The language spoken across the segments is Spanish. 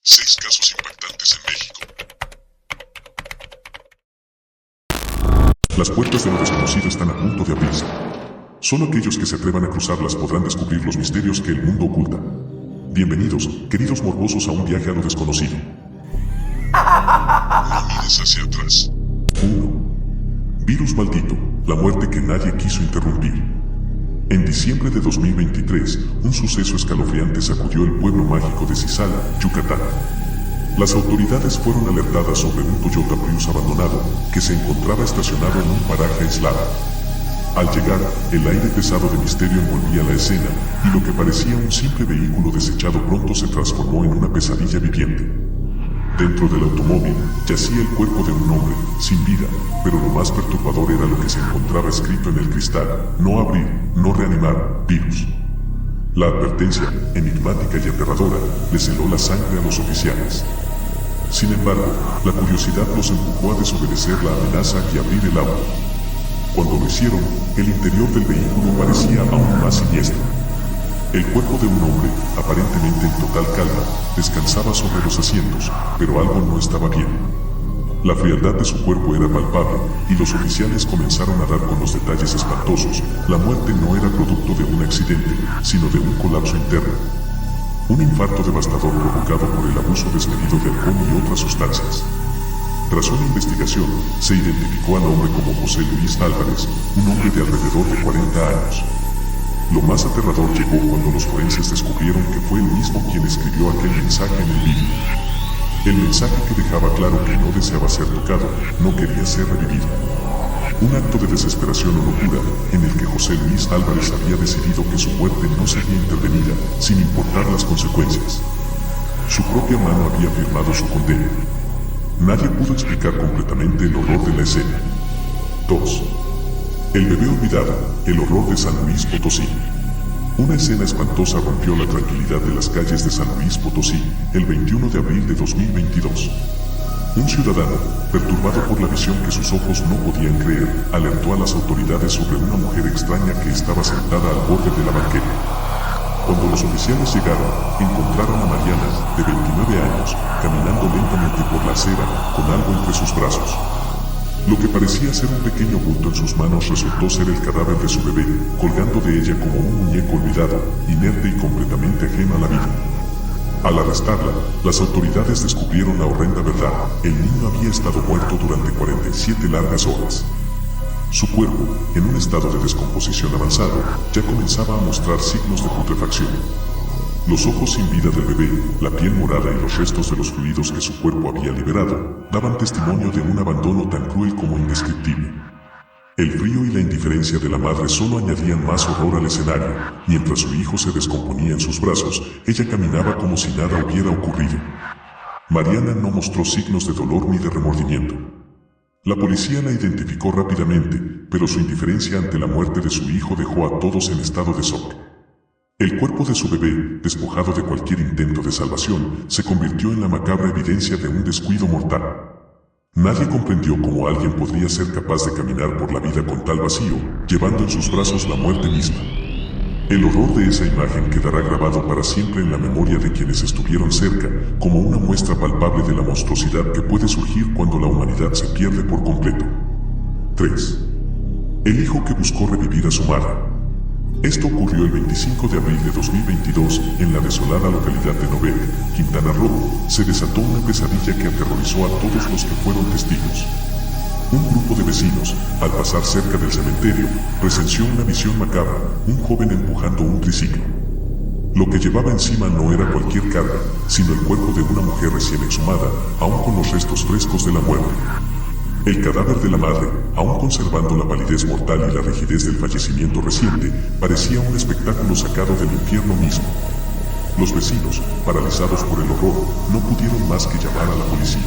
6 casos impactantes en México. Las puertas de lo desconocido están a punto de abrirse. Solo aquellos que se atrevan a cruzarlas podrán descubrir los misterios que el mundo oculta. Bienvenidos, queridos morbosos, a un viaje a lo desconocido. No mires hacia atrás. 1. Virus maldito, la muerte que nadie quiso interrumpir. En diciembre de 2023, un suceso escalofriante sacudió el pueblo mágico de Cizala, Yucatán. Las autoridades fueron alertadas sobre un Toyota Prius abandonado que se encontraba estacionado en un paraje aislado. Al llegar, el aire pesado de misterio envolvía la escena y lo que parecía un simple vehículo desechado pronto se transformó en una pesadilla viviente. Dentro del automóvil yacía el cuerpo de un hombre, sin vida, pero lo más perturbador era lo que se encontraba escrito en el cristal: no abrir, no reanimar, virus. La advertencia, enigmática y aterradora, les heló la sangre a los oficiales. Sin embargo, la curiosidad los empujó a desobedecer la amenaza y abrir el auto. Cuando lo hicieron, el interior del vehículo parecía aún más siniestro. El cuerpo de un hombre, aparentemente en total calma, descansaba sobre los asientos, pero algo no estaba bien. La frialdad de su cuerpo era palpable, y los oficiales comenzaron a dar con los detalles espantosos. La muerte no era producto de un accidente, sino de un colapso interno. Un infarto devastador provocado por el abuso desmedido de alcohol y otras sustancias. Tras una investigación, se identificó al hombre como José Luis Álvarez, un hombre de alrededor de 40 años. Lo más aterrador llegó cuando los forenses descubrieron que fue él mismo quien escribió aquel mensaje en el vídeo. El mensaje que dejaba claro que no deseaba ser tocado, no quería ser revivido. Un acto de desesperación o locura, en el que José Luis Álvarez había decidido que su muerte no sería intervenida, sin importar las consecuencias. Su propia mano había firmado su condena. Nadie pudo explicar completamente el horror de la escena. 2. El bebé olvidado, el horror de San Luis Potosí. Una escena espantosa rompió la tranquilidad de las calles de San Luis Potosí, el 21 de abril de 2022. Un ciudadano, perturbado por la visión que sus ojos no podían creer, alertó a las autoridades sobre una mujer extraña que estaba sentada al borde de la banqueta. Cuando los oficiales llegaron, encontraron a Mariana, de 29 años, caminando lentamente por la acera, con algo entre sus brazos. Lo que parecía ser un pequeño bulto en sus manos resultó ser el cadáver de su bebé, colgando de ella como un muñeco olvidado, inerte y completamente ajeno a la vida. Al arrestarla, las autoridades descubrieron la horrenda verdad: el niño había estado muerto durante 47 largas horas. Su cuerpo, en un estado de descomposición avanzado, ya comenzaba a mostrar signos de putrefacción. Los ojos sin vida del bebé, la piel morada y los restos de los fluidos que su cuerpo había liberado, daban testimonio de un abandono tan cruel como indescriptible. El frío y la indiferencia de la madre solo añadían más horror al escenario. Mientras su hijo se descomponía en sus brazos, ella caminaba como si nada hubiera ocurrido. Mariana no mostró signos de dolor ni de remordimiento. La policía la identificó rápidamente, pero su indiferencia ante la muerte de su hijo dejó a todos en estado de shock. El cuerpo de su bebé, despojado de cualquier intento de salvación, se convirtió en la macabra evidencia de un descuido mortal. Nadie comprendió cómo alguien podría ser capaz de caminar por la vida con tal vacío, llevando en sus brazos la muerte misma. El horror de esa imagen quedará grabado para siempre en la memoria de quienes estuvieron cerca, como una muestra palpable de la monstruosidad que puede surgir cuando la humanidad se pierde por completo. 3. El hijo que buscó revivir a su madre. Esto ocurrió el 25 de abril de 2022, en la desolada localidad de Novec, Quintana Roo. Se desató una pesadilla que aterrorizó a todos los que fueron testigos. Un grupo de vecinos, al pasar cerca del cementerio, presenció una visión macabra: un joven empujando un triciclo. Lo que llevaba encima no era cualquier carga, sino el cuerpo de una mujer recién exhumada, aún con los restos frescos de la muerte. El cadáver de la madre, aún conservando la palidez mortal y la rigidez del fallecimiento reciente, parecía un espectáculo sacado del infierno mismo. Los vecinos, paralizados por el horror, no pudieron más que llamar a la policía.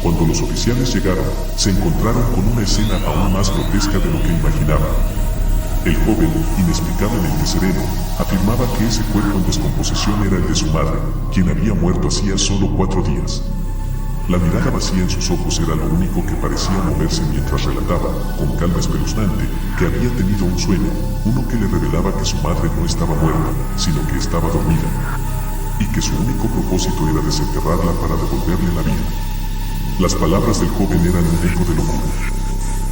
Cuando los oficiales llegaron, se encontraron con una escena aún más grotesca de lo que imaginaban. El joven, inexplicablemente sereno, afirmaba que ese cuerpo en descomposición era el de su madre, quien había muerto hacía solo 4 días. La mirada vacía en sus ojos era lo único que parecía moverse mientras relataba, con calma espeluznante, que había tenido un sueño, uno que le revelaba que su madre no estaba muerta, sino que estaba dormida. y que su único propósito era desenterrarla para devolverle la vida. Las palabras del joven eran un eco de locura.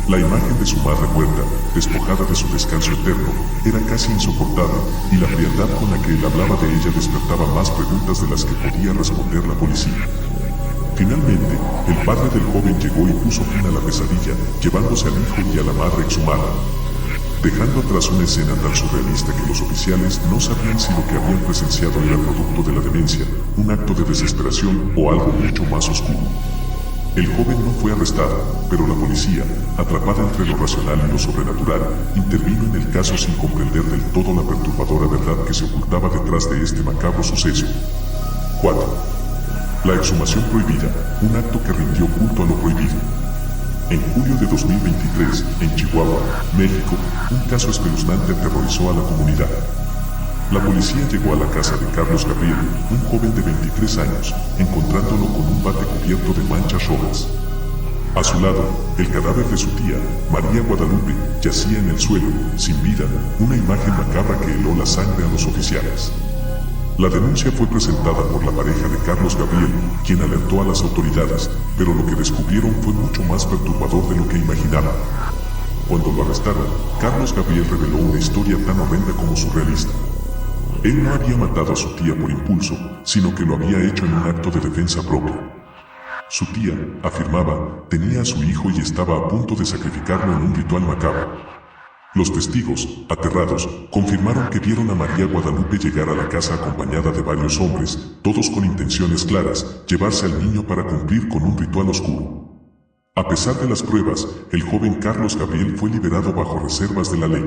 La imagen de su madre muerta, despojada de su descanso eterno, era casi insoportable, y la frialdad con la que él hablaba de ella despertaba más preguntas de las que podía responder la policía. Finalmente, el padre del joven llegó y puso fin a la pesadilla, llevándose al hijo y a la madre exhumada, dejando atrás una escena tan surrealista que los oficiales no sabían si lo que habían presenciado era producto de la demencia, un acto de desesperación o algo mucho más oscuro. El joven no fue arrestado, pero la policía, atrapada entre lo racional y lo sobrenatural, intervino en el caso sin comprender del todo la perturbadora verdad que se ocultaba detrás de este macabro suceso. 4. La exhumación prohibida, un acto que rindió culto a lo prohibido. En julio de 2023, en Chihuahua, México, un caso espeluznante aterrorizó a la comunidad. La policía llegó a la casa de Carlos Gabriel, un joven de 23 años, encontrándolo con un bate cubierto de manchas rojas. A su lado, el cadáver de su tía, María Guadalupe, yacía en el suelo, sin vida, una imagen macabra que heló la sangre a los oficiales. La denuncia fue presentada por la pareja de Carlos Gabriel, quien alertó a las autoridades, pero lo que descubrieron fue mucho más perturbador de lo que imaginaban. Cuando lo arrestaron, Carlos Gabriel reveló una historia tan horrenda como surrealista. Él no había matado a su tía por impulso, sino que lo había hecho en un acto de defensa propia. Su tía, afirmaba, tenía a su hijo y estaba a punto de sacrificarlo en un ritual macabro. Los testigos, aterrados, confirmaron que vieron a María Guadalupe llegar a la casa acompañada de varios hombres, todos con intenciones claras, llevarse al niño para cumplir con un ritual oscuro. A pesar de las pruebas, el joven Carlos Gabriel fue liberado bajo reservas de la ley.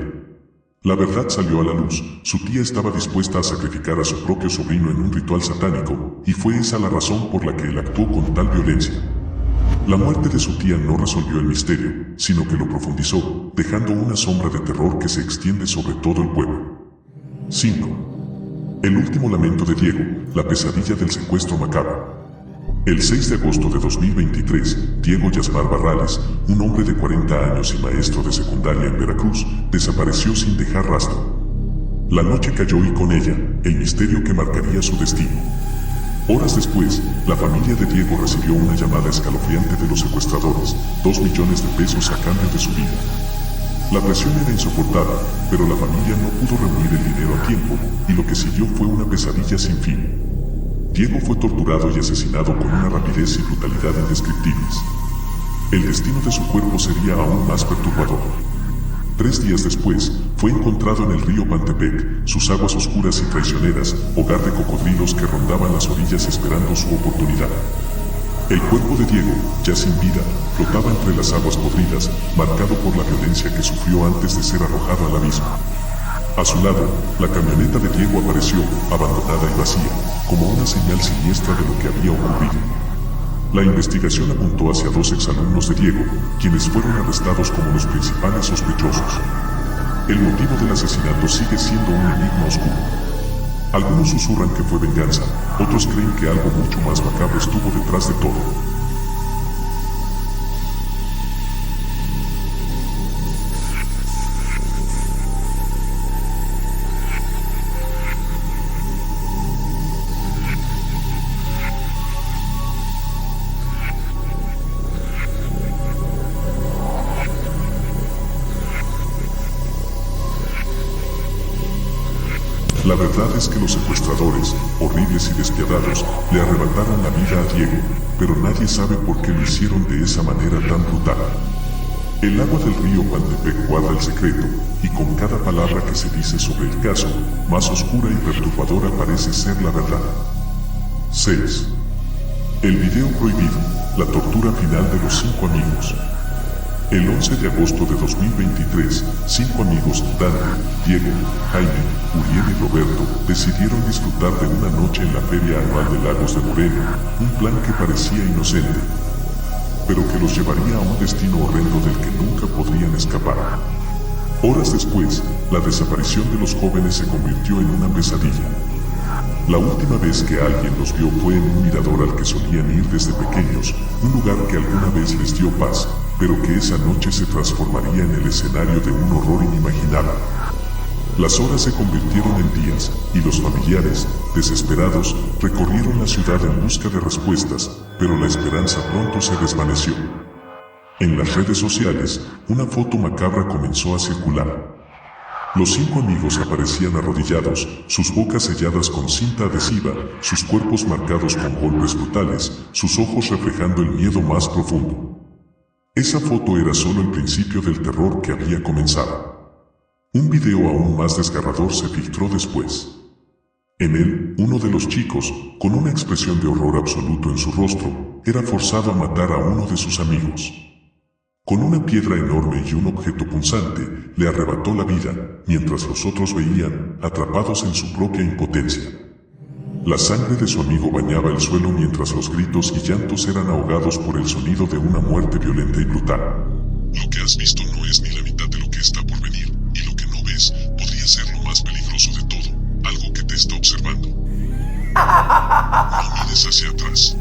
La verdad salió a la luz, su tía estaba dispuesta a sacrificar a su propio sobrino en un ritual satánico, y fue esa la razón por la que él actuó con tal violencia. La muerte de su tía no resolvió el misterio, sino que lo profundizó, dejando una sombra de terror que se extiende sobre todo el pueblo. 5. El último lamento de Diego, la pesadilla del secuestro macabro. El 6 de agosto de 2023, Diego Yasmar Barrales, un hombre de 40 años y maestro de secundaria en Veracruz, desapareció sin dejar rastro. La noche cayó y con ella, el misterio que marcaría su destino. Horas después, la familia de Diego recibió una llamada escalofriante de los secuestradores, 2 millones de pesos a cambio de su vida. La presión era insoportable, pero la familia no pudo reunir el dinero a tiempo, y lo que siguió fue una pesadilla sin fin. Diego fue torturado y asesinado con una rapidez y brutalidad indescriptibles. El destino de su cuerpo sería aún más perturbador. 3 días después, fue encontrado en el río Pantepec, sus aguas oscuras y traicioneras, hogar de cocodrilos que rondaban las orillas esperando su oportunidad. El cuerpo de Diego, ya sin vida, flotaba entre las aguas podridas, marcado por la violencia que sufrió antes de ser arrojado al abismo. A su lado, la camioneta de Diego apareció, abandonada y vacía, como una señal siniestra de lo que había ocurrido. La investigación apuntó hacia 2 exalumnos de Diego, quienes fueron arrestados como los principales sospechosos. El motivo del asesinato sigue siendo un enigma oscuro. Algunos susurran que fue venganza, otros creen que algo mucho más macabro estuvo detrás de todo. La verdad es que los secuestradores, horribles y despiadados, le arrebataron la vida a Diego, pero nadie sabe por qué lo hicieron de esa manera tan brutal. El agua del río Pantepec guarda el secreto, y con cada palabra que se dice sobre el caso, más oscura y perturbadora parece ser la verdad. 6. El video prohibido, la tortura final de los 5 amigos. El 11 de agosto de 2023, 5 amigos, Dante, Diego, Jaime, Uriel y Roberto, decidieron disfrutar de una noche en la Feria Anual de Lagos de Moreno, un plan que parecía inocente, pero que los llevaría a un destino horrendo del que nunca podrían escapar. Horas después, la desaparición de los jóvenes se convirtió en una pesadilla. La última vez que alguien los vio fue en un mirador al que solían ir desde pequeños, un lugar que alguna vez les dio paz, pero que esa noche se transformaría en el escenario de un horror inimaginable. Las horas se convirtieron en días y los familiares, desesperados, recorrieron la ciudad en busca de respuestas, pero la esperanza pronto se desvaneció. En las redes sociales, una foto macabra comenzó a circular. Los 5 amigos aparecían arrodillados, sus bocas selladas con cinta adhesiva, sus cuerpos marcados con golpes brutales, sus ojos reflejando el miedo más profundo. Esa foto era solo el principio del terror que había comenzado. Un video aún más desgarrador se filtró después. En él, uno de los chicos, con una expresión de horror absoluto en su rostro, era forzado a matar a uno de sus amigos. Con una piedra enorme y un objeto punzante, le arrebató la vida, mientras los otros veían, atrapados en su propia impotencia. La sangre de su amigo bañaba el suelo mientras los gritos y llantos eran ahogados por el sonido de una muerte violenta y brutal. Lo que has visto no es ni la mitad de lo que está por venir, y lo que no ves podría ser lo más peligroso de todo, algo que te está observando. No mires hacia atrás.